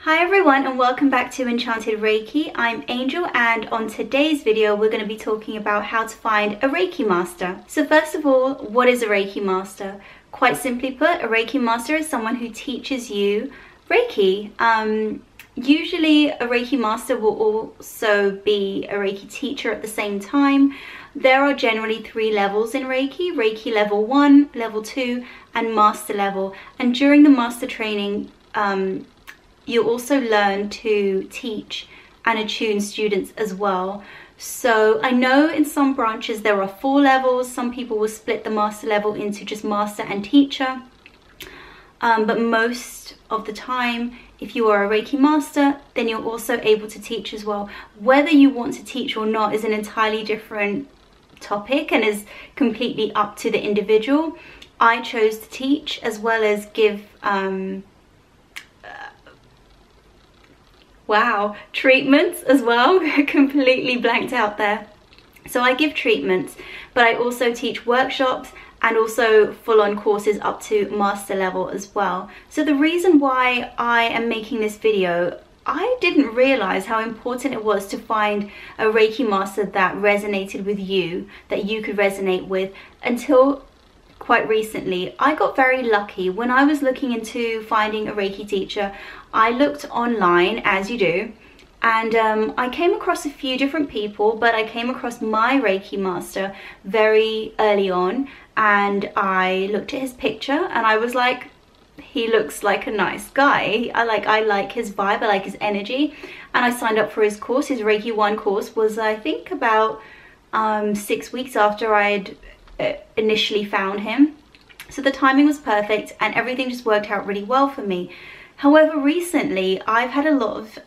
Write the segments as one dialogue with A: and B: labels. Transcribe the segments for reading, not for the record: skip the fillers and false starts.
A: Hi everyone and welcome back to Enchanted Reiki. I'm Angel and on today's video we're going to be talking about how to find a Reiki Master. So first of all, what is a Reiki Master? Quite simply put, a Reiki Master is someone who teaches you Reiki. Usually a Reiki Master will also be a Reiki teacher at the same time. There are generally 3 levels in Reiki: Reiki level 1, level 2 and master level. And during the master training, you also learn to teach and attune students as well. So I know in some branches there are 4 levels. Some people will split the master level into just master and teacher. But most of the time, if you are a Reiki Master, then you're also able to teach as well. Whether you want to teach or not is an entirely different topic and is completely up to the individual. I chose to teach as well as give treatments as well. Completely blanked out there. So I give treatments, but I also teach workshops and also full-on courses up to master level as well. So the reason why I am making this video, I didn't realize how important it was to find a Reiki Master that resonated with you, that you could resonate with, until quite recently. I got very lucky. When I was looking into finding a Reiki teacher, I looked online, as you do, and I came across a few different people, but I came across my Reiki Master very early on, and I looked at his picture and I was like, he looks like a nice guy. I like his vibe, I like his energy, and I signed up for his course. His Reiki 1 course was, I think, about 6 weeks after I'd initially found him. So the timing was perfect and everything just worked out really well for me. However, recently I've had a lot of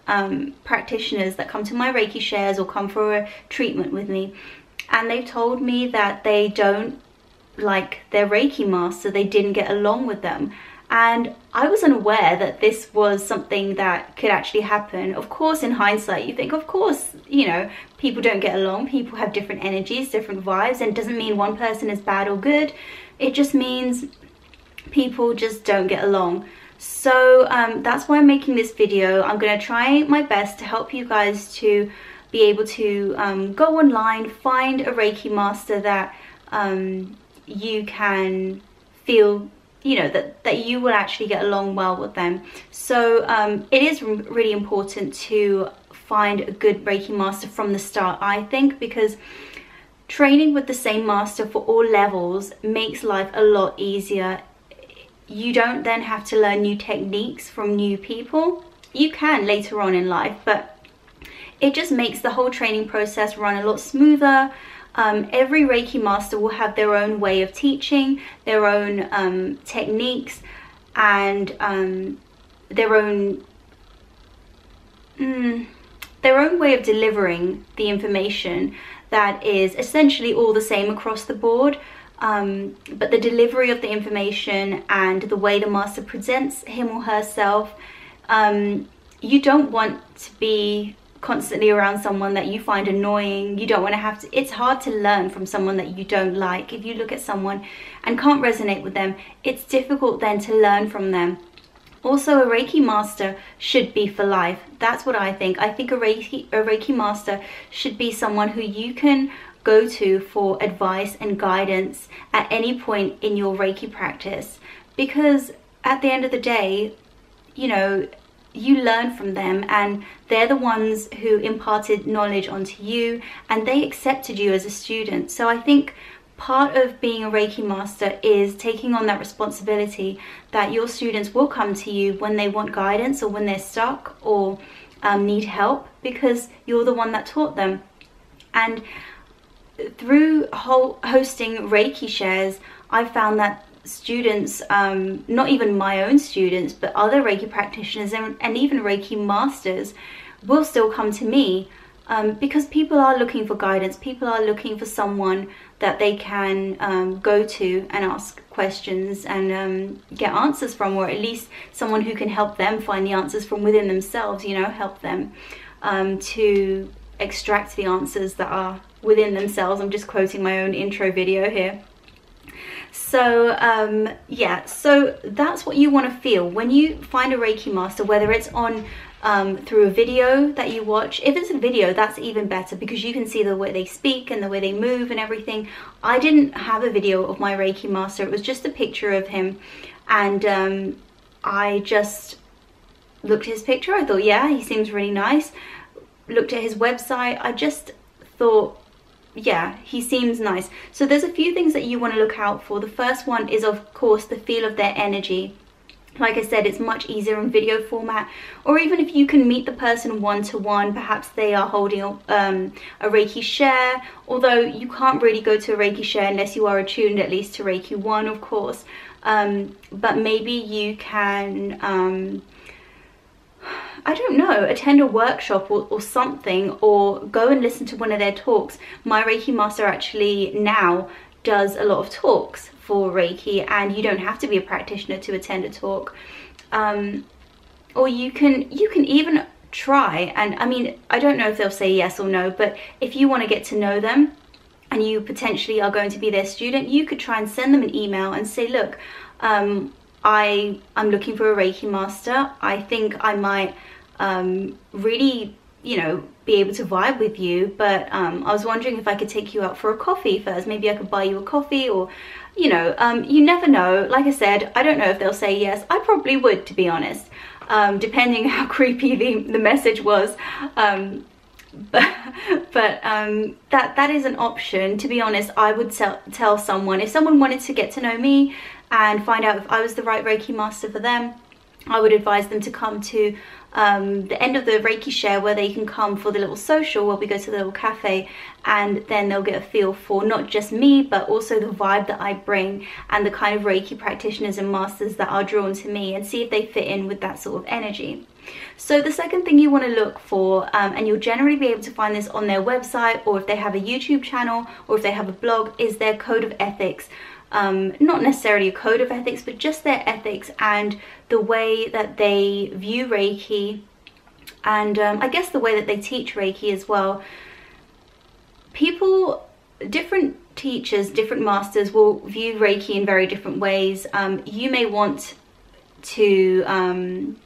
A: practitioners that come to my Reiki shares or come for a treatment with me, and they've told me that they don't like their Reiki Master, they didn't get along with them. And I was unaware that this was something that could actually happen. Of course, in hindsight, you think, of course, you know, people don't get along. People have different energies, different vibes, and it doesn't mean one person is bad or good. It just means people just don't get along. So that's why I'm making this video. I'm going to try my best to help you guys to be able to go online, find a Reiki Master that you can feel, you know, that you will actually get along well with them. So it is really important to find a good Reiki Master from the start, I think, because training with the same master for all levels makes life a lot easier. You don't then have to learn new techniques from new people. You can later on in life, but it just makes the whole training process run a lot smoother. Every Reiki Master will have their own way of teaching, their own techniques, and their own way of delivering the information that is essentially all the same across the board. But the delivery of the information and the way the master presents him or herself, you don't want to be constantly around someone that you find annoying. You don't want to have to, it's hard to learn from someone that you don't like. If you look at someone and can't resonate with them, it's difficult then to learn from them. Also, a Reiki Master should be for life. That's what I think. I think a Reiki Master should be someone who you can go to for advice and guidance at any point in your Reiki practice, because at the end of the day, you know, you learn from them and they're the ones who imparted knowledge onto you and they accepted you as a student. So I think part of being a Reiki Master is taking on that responsibility that your students will come to you when they want guidance or when they're stuck or need help, because you're the one that taught them. And through hosting Reiki shares, I found that students, not even my own students, but other Reiki practitioners and even Reiki Masters will still come to me because people are looking for guidance. People are looking for someone that they can go to and ask questions and get answers from, or at least someone who can help them find the answers from within themselves, you know, help them to extract the answers that are within themselves. I'm just quoting my own intro video here. So yeah, so that's what you want to feel when you find a Reiki master, whether it's on through a video that you watch. If it's a video, that's even better because you can see the way they speak and the way they move and everything. I didn't have a video of my Reiki master, it was just a picture of him, and I just looked at his picture. I thought, yeah, he seems really nice. Looked at his website, I just thought, yeah, he seems nice. So there's a few things that you want to look out for. The first one is, of course, the feel of their energy. Like I said, it's much easier in video format, or even if you can meet the person one-to-one, perhaps they are holding a Reiki share, although you can't really go to a Reiki share unless you are attuned at least to Reiki 1, of course. But maybe you can I don't know, attend a workshop or something, or go and listen to one of their talks. My Reiki master actually now does a lot of talks for Reiki, and you don't have to be a practitioner to attend a talk. Or you can even try, and I mean, I don't know if they'll say yes or no, but if you want to get to know them and you potentially are going to be their student, you could try and send them an email and say, look, I'm looking for a Reiki master. I think I might really, you know, be able to vibe with you, but I was wondering if I could take you out for a coffee first. Maybe I could buy you a coffee, or, you know, you never know. Like I said, I don't know if they'll say yes. I probably would, to be honest, depending how creepy the message was. But that is an option. To be honest, I would tell someone, if someone wanted to get to know me and find out if I was the right Reiki master for them, I would advise them to come to the end of the Reiki share, where they can come for the little social where we go to the little cafe, and then they'll get a feel for not just me, but also the vibe that I bring and the kind of Reiki practitioners and masters that are drawn to me, and see if they fit in with that sort of energy. So the second thing you want to look for, and you'll generally be able to find this on their website, or if they have a YouTube channel, or if they have a blog, is their code of ethics. Not necessarily a code of ethics, but just their ethics and the way that they view Reiki, and I guess the way that they teach Reiki as well. People, different teachers, different masters will view Reiki in very different ways. You may want to,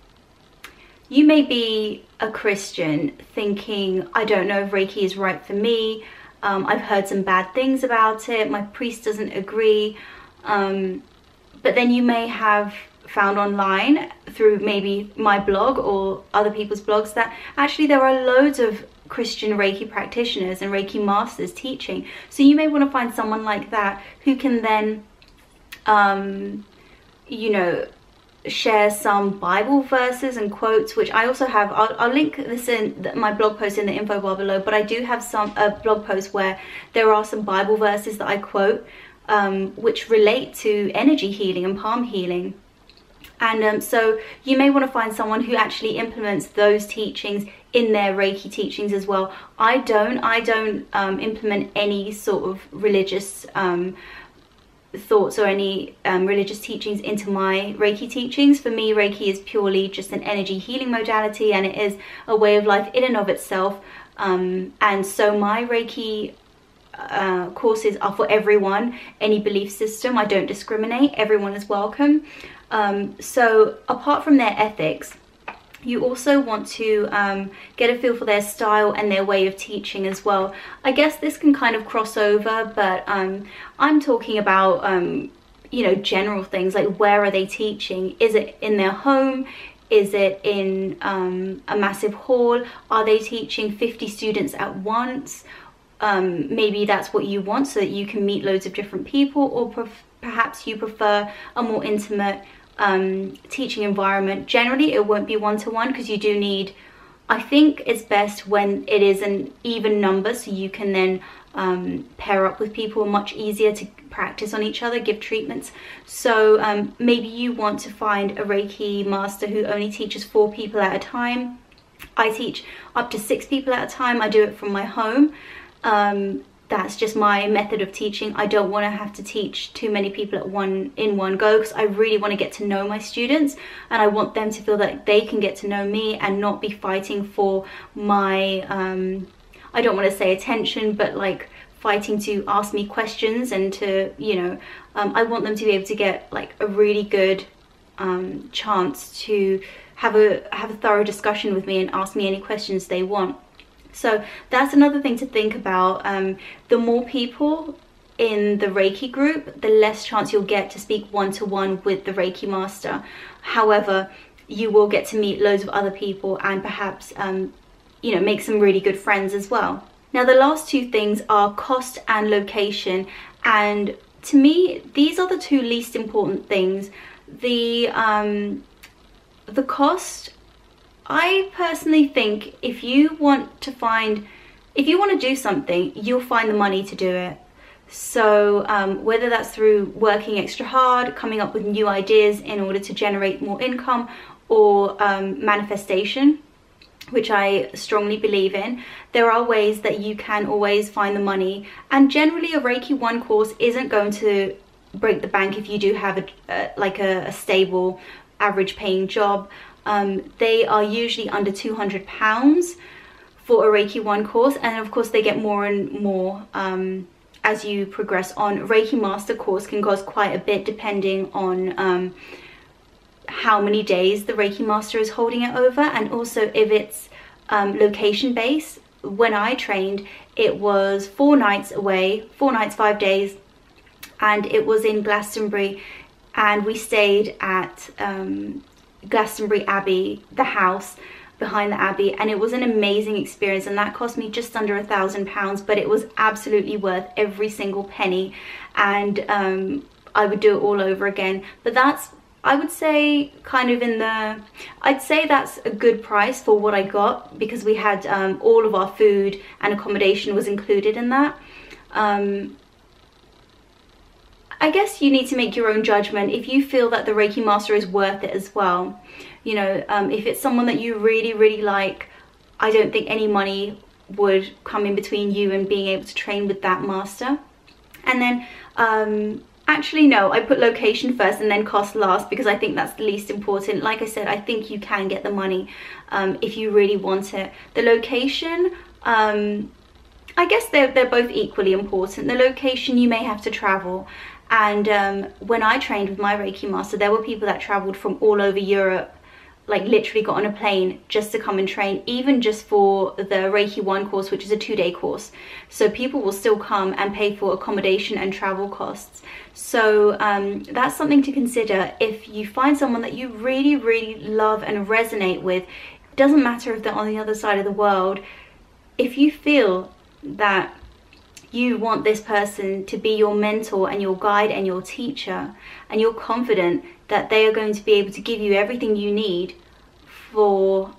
A: you may be a Christian thinking, I don't know if Reiki is right for me. I've heard some bad things about it. My priest doesn't agree. But then you may have found online through maybe my blog or other people's blogs that actually there are loads of Christian Reiki practitioners and Reiki masters teaching. So you may want to find someone like that who can then, you know, share some Bible verses and quotes, which I also have. I'll link this in my blog post in the info bar below, but I do have some blog posts where there are some Bible verses that I quote, which relate to energy healing and palm healing. And so you may want to find someone who actually implements those teachings in their Reiki teachings as well. I don't implement any sort of religious thoughts or any religious teachings into my Reiki teachings. For me, Reiki is purely just an energy healing modality, and it is a way of life in and of itself. And so my Reiki courses are for everyone, any belief system. I don't discriminate, everyone is welcome. So apart from their ethics, you also want to get a feel for their style and their way of teaching as well. I guess this can kind of cross over, but I'm talking about, you know, general things like, where are they teaching? Is it in their home? Is it in a massive hall? Are they teaching 50 students at once? Maybe that's what you want, so that you can meet loads of different people, or perhaps you prefer a more intimate teaching environment. Generally it won't be one-to-one, because you do need, I think it's best when it is an even number, so you can then pair up with people much easier to practice on each other, give treatments. So maybe you want to find a Reiki master who only teaches 4 people at a time. I teach up to 6 people at a time. I do it from my home. That's just my method of teaching. I don't want to have to teach too many people in one go, because I really want to get to know my students, and I want them to feel that they can get to know me and not be fighting for my I don't want to say attention, but like fighting to ask me questions and to, you know, I want them to be able to get like a really good chance to have a thorough discussion with me and ask me any questions they want. So that's another thing to think about. The more people in the Reiki group, the less chance you'll get to speak one-to-one with the Reiki Master. However, you will get to meet loads of other people and perhaps you know, make some really good friends as well. Now the last two things are cost and location, and to me these are the two least important things. The cost, I personally think if you want to do something, you'll find the money to do it. So whether that's through working extra hard, coming up with new ideas in order to generate more income, or manifestation, which I strongly believe in, there are ways that you can always find the money. And generally a Reiki 1 course isn't going to break the bank if you do have a stable average paying job. They are usually under £200 for a Reiki 1 course, and of course they get more and more as you progress on. Reiki Master course can cost quite a bit depending on how many days the Reiki Master is holding it over, and also if it's location based. When I trained, it was 4 nights away, 4 nights, 5 days, and it was in Glastonbury, and we stayed at Glastonbury Abbey, the house behind the Abbey, and it was an amazing experience, and that cost me just under £1,000, but it was absolutely worth every single penny, and I would do it all over again. But that's, I would say, kind of I'd say that's a good price for what I got, because we had all of our food and accommodation was included in that. I guess you need to make your own judgment if you feel that the Reiki Master is worth it as well. You know, if it's someone that you really, really like, I don't think any money would come in between you and being able to train with that master. And then, actually no, I put location first and then cost last, because I think that's the least important. Like I said, I think you can get the money if you really want it. The location, I guess they're both equally important. The location, you may have to travel. And when I trained with my Reiki Master, there were people that traveled from all over Europe, like literally got on a plane just to come and train, even just for the Reiki 1 course, which is a 2-day course. So people will still come and pay for accommodation and travel costs. So that's something to consider. If you find someone that you really, really love and resonate with, it doesn't matter if they're on the other side of the world, if you feel that you want this person to be your mentor and your guide and your teacher, and you're confident that they are going to be able to give you everything you need for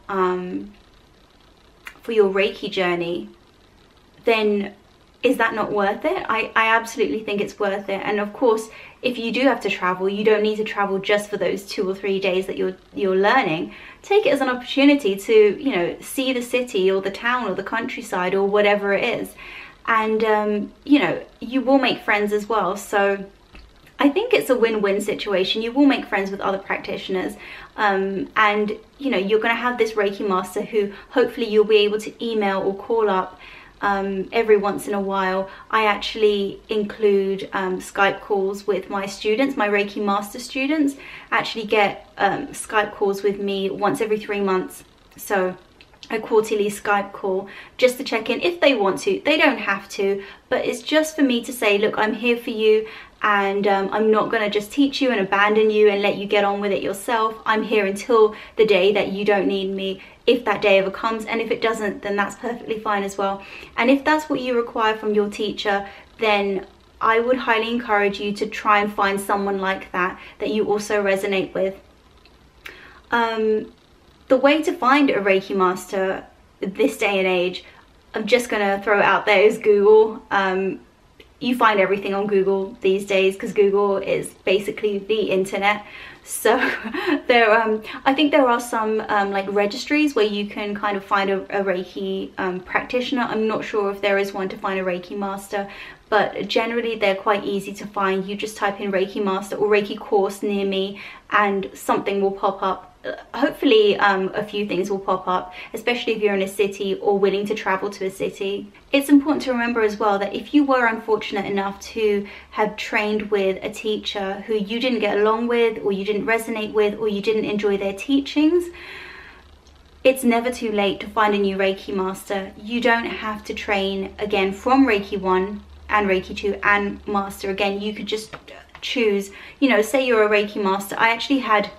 A: your Reiki journey, then is that not worth it? I absolutely think it's worth it. And of course, if you do have to travel, you don't need to travel just for those 2 or 3 days that you're learning. Take it as an opportunity to, you know, see the city or the town or the countryside or whatever it is. And you know, you will make friends as well. So I think it's a win-win situation. You will make friends with other practitioners, and you know, you're going to have this Reiki Master who hopefully you'll be able to email or call up every once in a while. I actually include Skype calls with my students. My Reiki Master students actually get Skype calls with me once every 3 months. So a quarterly Skype call just to check in if they want to. They don't have to, but it's just for me to say, look, I'm here for you, and I'm not going to just teach you and abandon you and let you get on with it yourself. I'm here until the day that you don't need me, if that day ever comes, and if it doesn't, then that's perfectly fine as well. And if that's what you require from your teacher, then I would highly encourage you to try and find someone like that you also resonate with. The way to find a Reiki Master this day and age, I'm just going to throw it out there, is Google. You find everything on Google these days, because Google is basically the internet. So there, I think there are some like registries where you can kind of find a Reiki practitioner. I'm not sure if there is one to find a Reiki Master, but generally they're quite easy to find. You just type in Reiki Master or Reiki course near me and something will pop up hopefully a few things will pop up, especially if you're in a city or willing to travel to a city. It's important to remember as well that if you were unfortunate enough to have trained with a teacher who you didn't get along with, or you didn't resonate with, or you didn't enjoy their teachings, it's never too late to find a new Reiki master. You don't have to train again from Reiki 1 and Reiki 2 and Master again. You could just choose, you know, say you're a Reiki master. I actually had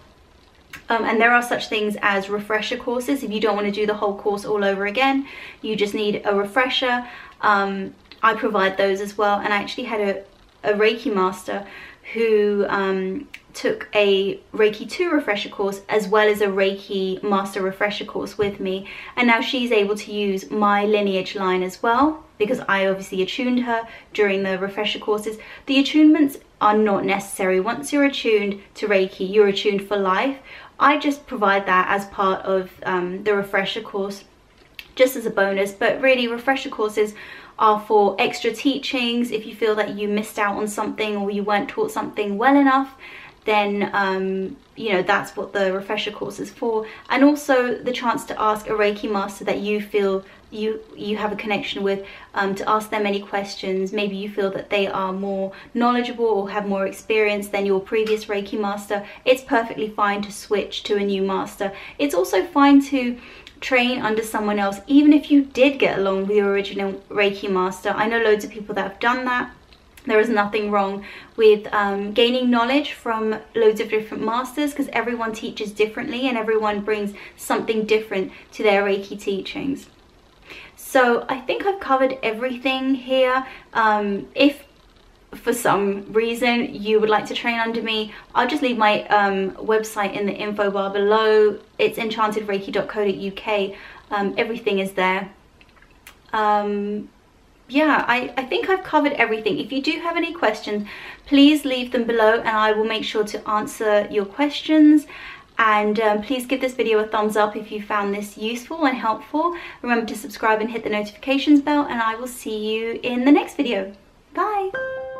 A: and there are such things as refresher courses. If you don't want to do the whole course all over again, you just need a refresher. I provide those as well. And I actually had a Reiki master who took a Reiki 2 refresher course as well as a Reiki Master refresher course with me. And now she's able to use my lineage line as well, because I obviously attuned her during the refresher courses. The attunements are not necessary. Once you're attuned to Reiki, you're attuned for life. I just provide that as part of the refresher course, just as a bonus. But really, refresher courses are for extra teachings. If you feel that you missed out on something or you weren't taught something well enough, then you know, that's what the refresher course is for. And also the chance to ask a Reiki master that you feel you have a connection with, to ask them any questions. Maybe you feel that they are more knowledgeable or have more experience than your previous Reiki master. It's perfectly fine to switch to a new master. It's also fine to train under someone else, even if you did get along with your original Reiki master. I know loads of people that have done that. There is nothing wrong with gaining knowledge from loads of different masters, because everyone teaches differently and everyone brings something different to their Reiki teachings. So I think I've covered everything here. If for some reason you would like to train under me, I'll just leave my website in the info bar below. It's enchantedreiki.co.uk. Everything is there. Yeah, I think I've covered everything. If you do have any questions, please leave them below and I will make sure to answer your questions. And please give this video a thumbs up if you found this useful and helpful. Remember to subscribe and hit the notifications bell, and I will see you in the next video. Bye!